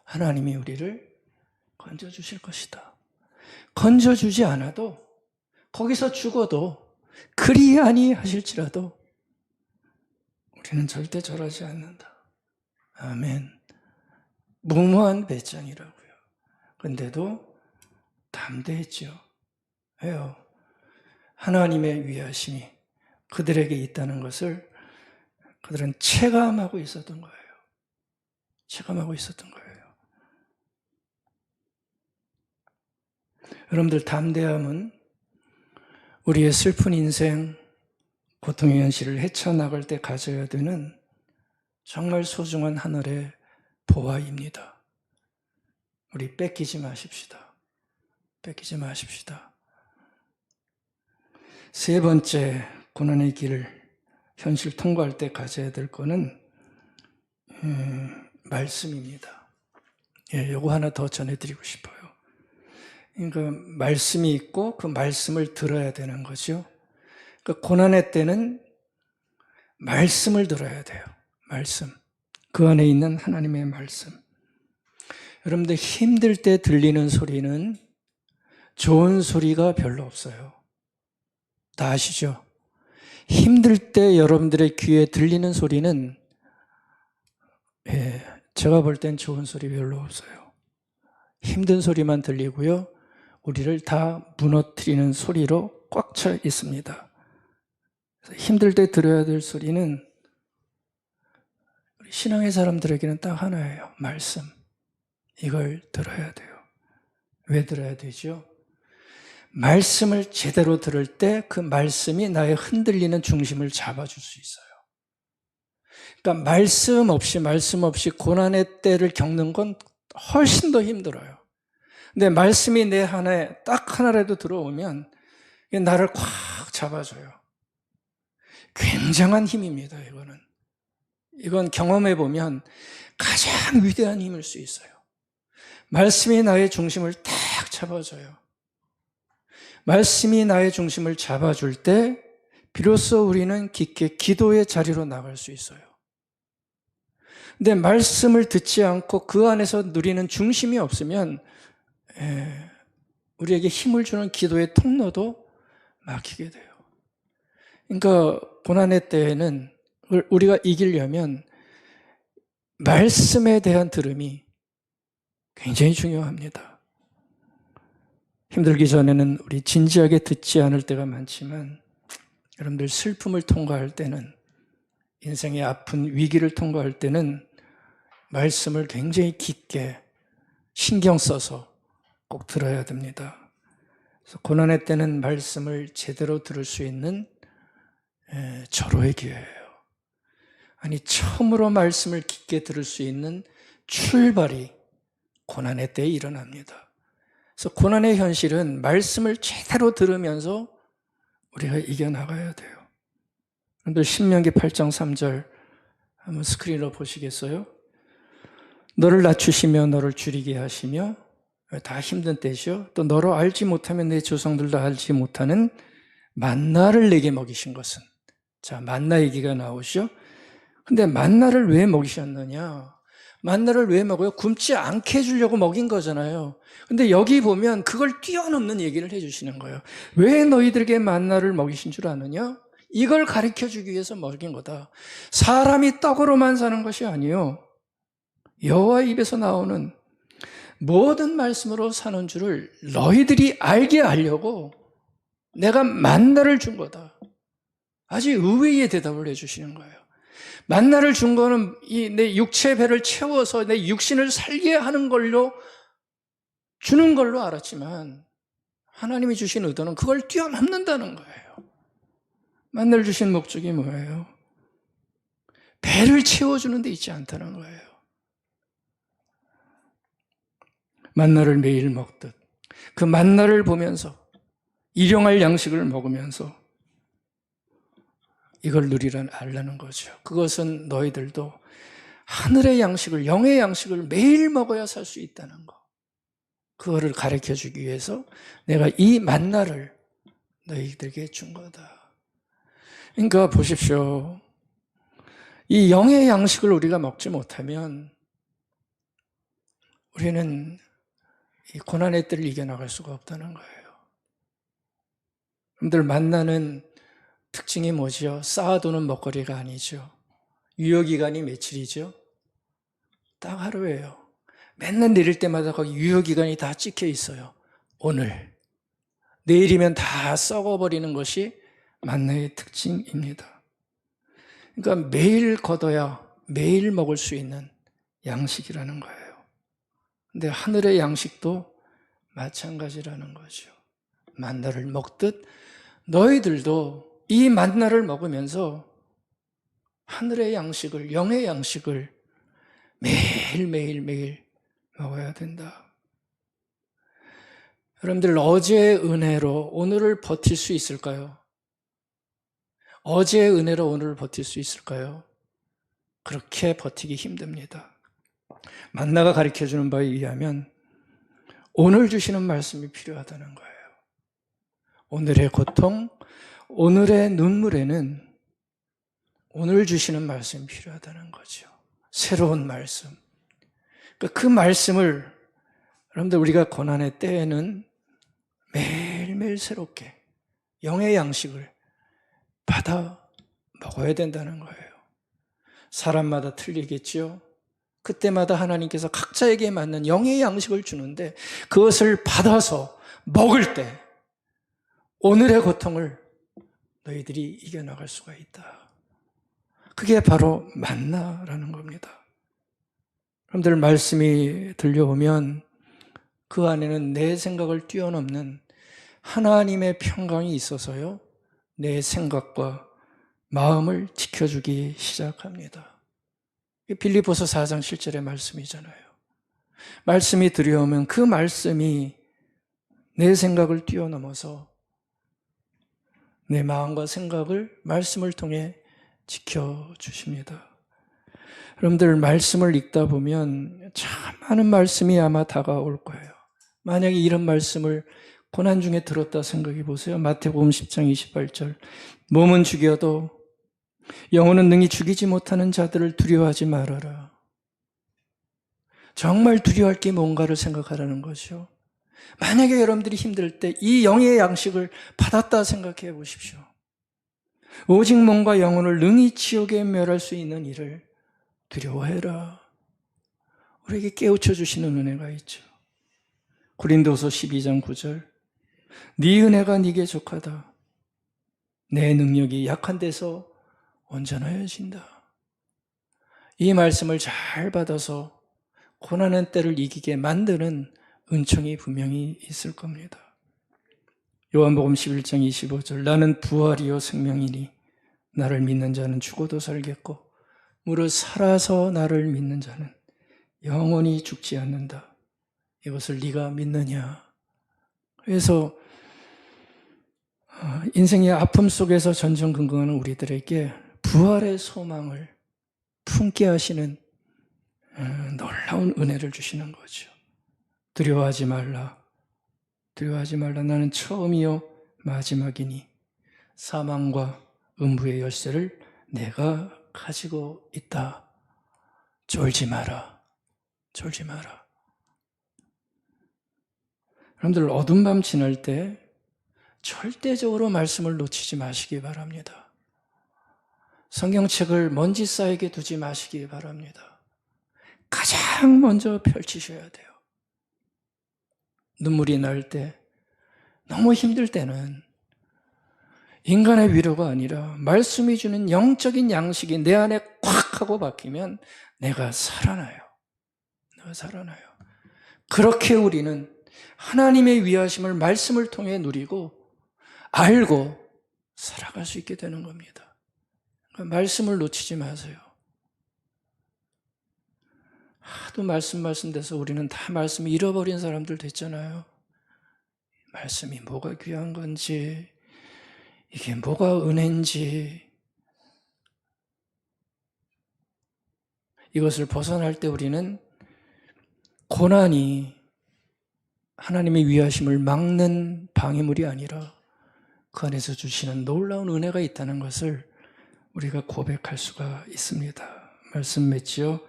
하나님이 우리를 건져주실 것이다. 건져주지 않아도 거기서 죽어도 그리 아니하실지라도 우리는 절대 절하지 않는다. 아멘. 무모한 배짱이라고요. 근데도 담대했죠. 왜요? 하나님의 위하심이 그들에게 있다는 것을 그들은 체감하고 있었던 거예요. 체감하고 있었던 거예요. 여러분들, 담대함은 우리의 슬픈 인생, 고통의 현실을 헤쳐나갈 때 가져야 되는 정말 소중한 하늘의 보화입니다. 우리 뺏기지 마십시다. 뺏기지 마십시다. 세 번째, 고난의 길을 현실 통과할 때 가져야 될 거는 말씀입니다. 요거 하나 더 전해드리고 싶어요. 그러니까 말씀이 있고 그 말씀을 들어야 되는 거죠. 그러니까 고난의 때는 말씀을 들어야 돼요. 말씀. 그 안에 있는 하나님의 말씀. 여러분들 힘들 때 들리는 소리는 좋은 소리가 별로 없어요. 다 아시죠? 힘들 때 여러분들의 귀에 들리는 소리는 제가 볼 땐 좋은 소리 별로 없어요. 힘든 소리만 들리고요. 우리를 다 무너뜨리는 소리로 꽉 차 있습니다. 힘들 때 들어야 될 소리는 우리 신앙의 사람들에게는 딱 하나예요. 말씀. 이걸 들어야 돼요. 왜 들어야 되죠? 말씀을 제대로 들을 때 그 말씀이 나의 흔들리는 중심을 잡아줄 수 있어요. 그러니까 말씀 없이 고난의 때를 겪는 건 훨씬 더 힘들어요. 근데 말씀이 내 안에 딱 하나라도 들어오면 나를 꽉 잡아줘요. 굉장한 힘입니다. 이건 경험해 보면 가장 위대한 힘일 수 있어요. 말씀이 나의 중심을 딱 잡아줘요. 말씀이 나의 중심을 잡아줄 때 비로소 우리는 깊게 기도의 자리로 나갈 수 있어요. 근데 말씀을 듣지 않고 그 안에서 누리는 중심이 없으면 우리에게 힘을 주는 기도의 통로도 막히게 돼요. 그러니까 고난의 때에는 우리가 이기려면 말씀에 대한 들음이 굉장히 중요합니다. 힘들기 전에는 우리 진지하게 듣지 않을 때가 많지만 여러분들 슬픔을 통과할 때는, 인생의 아픈 위기를 통과할 때는 말씀을 굉장히 깊게 신경 써서 꼭 들어야 됩니다. 그래서 고난의 때는 말씀을 제대로 들을 수 있는 절호의 기회예요. 아니, 처음으로 말씀을 깊게 들을 수 있는 출발이 고난의 때에 일어납니다. 그래서 고난의 현실은 말씀을 제대로 들으면서 우리가 이겨나가야 돼요. 여러분들 신명기 8장 3절 한번 스크린으로 보시겠어요? 너를 낮추시며 너를 줄이게 하시며, 다 힘든 때죠. 또 너로 알지 못하면 내 조상들도 알지 못하는 만나를 내게 먹이신 것은. 자, 만나 얘기가 나오죠. 근데 만나를 왜 먹이셨느냐? 만나를 왜 먹어요? 굶지 않게 해주려고 먹인 거잖아요. 근데 여기 보면 그걸 뛰어넘는 얘기를 해주시는 거예요. 왜 너희들에게 만나를 먹이신 줄 아느냐? 이걸 가르쳐주기 위해서 먹인 거다. 사람이 떡으로만 사는 것이 아니요, 여호와 입에서 나오는 모든 말씀으로 사는 줄을 너희들이 알게 하려고 내가 만나를 준 거다. 아주 의외의 대답을 해주시는 거예요. 만나를 준 거는 내 육체의 배를 채워서 내 육신을 살게 하는 걸로 주는 걸로 알았지만, 하나님이 주신 의도는 그걸 뛰어넘는다는 거예요. 만나를 주신 목적이 뭐예요? 배를 채워주는 데 있지 않다는 거예요. 만나를 매일 먹듯 그 만나를 보면서 일용할 양식을 먹으면서 이걸 알라는 거죠. 그것은 너희들도 하늘의 양식을, 영의 양식을 매일 먹어야 살 수 있다는 거. 그거를 가르쳐주기 위해서 내가 이 만나를 너희들에게 준 거다. 그러니까 보십시오. 이 영의 양식을 우리가 먹지 못하면 우리는 이 고난의 때를 이겨나갈 수가 없다는 거예요. 여러분들, 만나는 특징이 뭐죠? 쌓아두는 먹거리가 아니죠. 유효기간이 며칠이죠? 딱 하루예요. 맨날 내릴 때마다 거기 유효기간이 다 찍혀 있어요. 오늘, 내일이면 다 썩어버리는 것이 만나의 특징입니다. 그러니까 매일 걷어야 매일 먹을 수 있는 양식이라는 거예요. 근데 하늘의 양식도 마찬가지라는 거죠. 만나를 먹듯 너희들도 이 만나를 먹으면서 하늘의 양식을, 영의 양식을 매일 먹어야 된다. 여러분들, 어제의 은혜로 오늘을 버틸 수 있을까요? 어제의 은혜로 오늘을 버틸 수 있을까요? 그렇게 버티기 힘듭니다. 만나가 가르쳐주는 바에 의하면 오늘 주시는 말씀이 필요하다는 거예요. 오늘의 고통, 오늘의 눈물에는 오늘 주시는 말씀이 필요하다는 거죠. 새로운 말씀. 그 말씀을 여러분들, 우리가 고난의 때에는 매일매일 새롭게 영의 양식을 받아 먹어야 된다는 거예요. 사람마다 틀리겠죠. 그때마다 하나님께서 각자에게 맞는 영의 양식을 주는데 그것을 받아서 먹을 때 오늘의 고통을 너희들이 이겨나갈 수가 있다. 그게 바로 만나라는 겁니다. 여러분들, 말씀이 들려오면 그 안에는 내 생각을 뛰어넘는 하나님의 평강이 있어서요, 내 생각과 마음을 지켜주기 시작합니다. 빌립보서 4장 7절의 말씀이잖아요. 말씀이 들려오면 그 말씀이 내 생각을 뛰어넘어서 내 마음과 생각을 말씀을 통해 지켜주십니다. 여러분들 말씀을 읽다 보면 참 많은 말씀이 아마 다가올 거예요. 만약에 이런 말씀을 고난 중에 들었다 생각해 보세요. 마태복음 10장 28절 몸은 죽여도 영혼은 능히 죽이지 못하는 자들을 두려워하지 말아라. 정말 두려워할 게 뭔가를 생각하라는 거죠. 만약에 여러분들이 힘들 때 이 영의 양식을 받았다 생각해 보십시오. 오직 몸과 영혼을 능히 지옥에 멸할 수 있는 일을 두려워해라. 우리에게 깨우쳐 주시는 은혜가 있죠. 고린도서 12장 9절 네 은혜가 네게 족하다. 내 능력이 약한 데서 온전하여진다. 이 말씀을 잘 받아서 고난의 때를 이기게 만드는 은총이 분명히 있을 겁니다. 요한복음 11장 25절 나는 부활이요 생명이니 나를 믿는 자는 죽어도 살겠고 무릇 살아서 나를 믿는 자는 영원히 죽지 않는다. 이것을 네가 믿느냐? 그래서 인생의 아픔 속에서 전전긍긍하는 우리들에게 부활의 소망을 품게 하시는 놀라운 은혜를 주시는 거죠. 두려워하지 말라. 두려워하지 말라. 나는 처음이요 마지막이니 사망과 음부의 열쇠를 내가 가지고 있다. 졸지 마라. 졸지 마라. 여러분들 어두운 밤 지날 때 절대적으로 말씀을 놓치지 마시기 바랍니다. 성경책을 먼지 쌓이게 두지 마시기 바랍니다. 가장 먼저 펼치셔야 돼요. 눈물이 날 때, 너무 힘들 때는 인간의 위로가 아니라 말씀이 주는 영적인 양식이 내 안에 콱 하고 박히면 내가 살아나요. 내가 살아나요. 그렇게 우리는 하나님의 위하심을 말씀을 통해 누리고 알고 살아갈 수 있게 되는 겁니다. 그러니까 말씀을 놓치지 마세요. 하도 말씀돼서 우리는 다 말씀을 잃어버린 사람들 됐잖아요. 말씀이 뭐가 귀한 건지, 이게 뭐가 은혜인지, 이것을 벗어날 때 우리는 고난이 하나님의 위하심을 막는 방해물이 아니라 그 안에서 주시는 놀라운 은혜가 있다는 것을 우리가 고백할 수가 있습니다. 말씀 맺지요?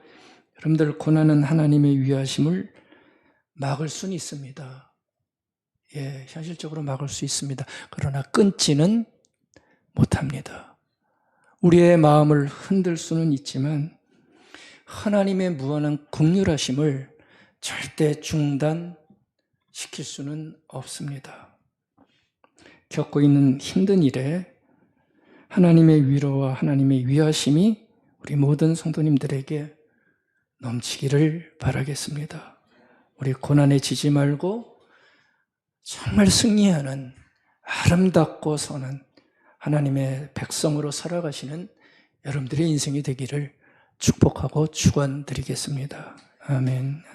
여러분들 고난은 하나님의 위하심을 막을 수는 있습니다. 예, 현실적으로 막을 수 있습니다. 그러나 끊지는 못합니다. 우리의 마음을 흔들 수는 있지만 하나님의 무한한 긍휼하심을 절대 중단시킬 수는 없습니다. 겪고 있는 힘든 일에 하나님의 위로와 하나님의 위하심이 우리 모든 성도님들에게 넘치기를 바라겠습니다. 우리 고난에 지지 말고 정말 승리하는 아름답고 선한 하나님의 백성으로 살아가시는 여러분들의 인생이 되기를 축복하고 축원드리겠습니다. 아멘.